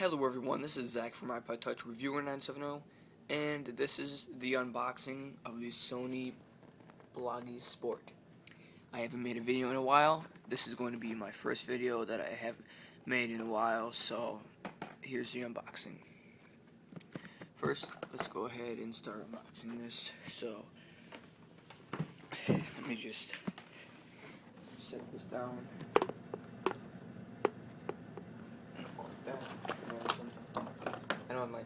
Hello everyone, this is Zach from iPod Touch Reviewer 970, and this is the unboxing of the Sony Bloggie Sport. I haven't made a video in a while. This is going to be my first video that I have made in a while, so here's the unboxing. First, let's go ahead and start unboxing this. So, let me just set this down. I don't have my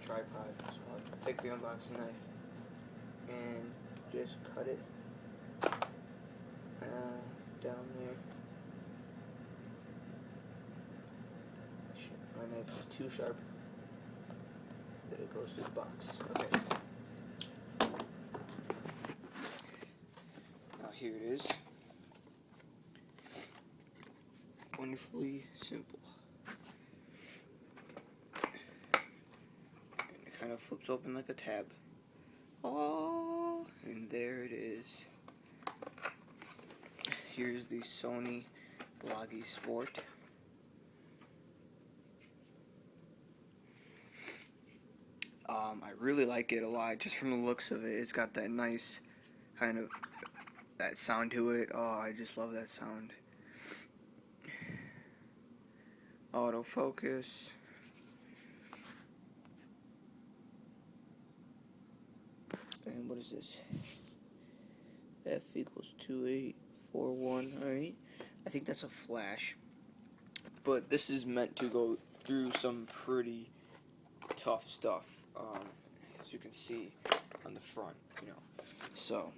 tripod, so I'll take the unboxing knife and just cut it down there. My knife is too sharp that it goes through the box. Okay. Now here it is. Wonderfully simple. Kind of flips open like a tab. Oh, and there it is. Here's the Sony Bloggie Sport. I really like it a lot, just from the looks of it. It's got that nice kind of that sound to it. Oh, I just love that sound. Autofocus. And what is this? F equals 2841. Alright. I think that's a flash. But this is meant to go through some pretty tough stuff. As you can see on the front, So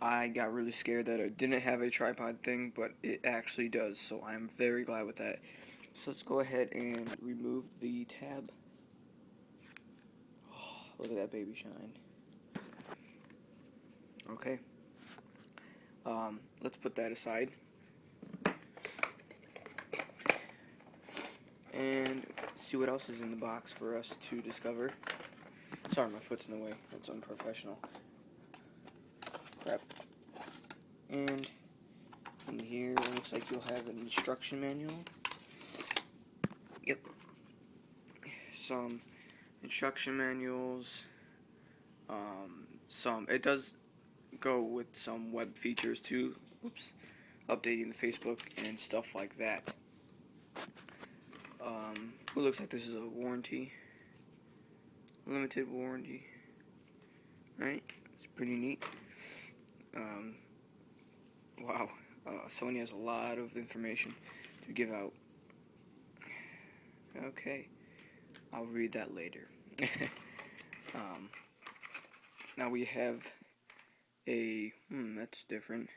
I got really scared that it didn't have a tripod thing, but it actually does. So I'm very glad with that. So let's go ahead and remove the tab. Oh, look at that baby shine. Okay. Let's put that aside. And see what else is in the box for us to discover. Sorry, my foot's in the way. That's unprofessional. Crap. And in here, it looks like you'll have an instruction manual. Yep. Some instruction manuals. It does go with some web features too. Oops. Updating the Facebook and stuff like that. It looks like this is a warranty. Limited warranty. Right? It's pretty neat. Wow. Sony has a lot of information to give out. Okay. I'll read that later. Now we have a, that's different.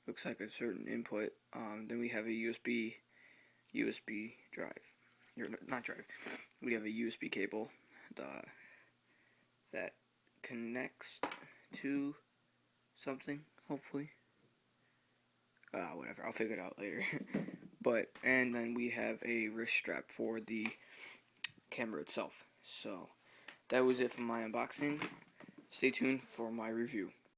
Looks like a certain input. Then we have a USB drive. Not drive. We have a USB cable that connects to something, hopefully. Whatever, I'll figure it out later. And then we have a wrist strap for the camera itself. So, that was it for my unboxing. Stay tuned for my review.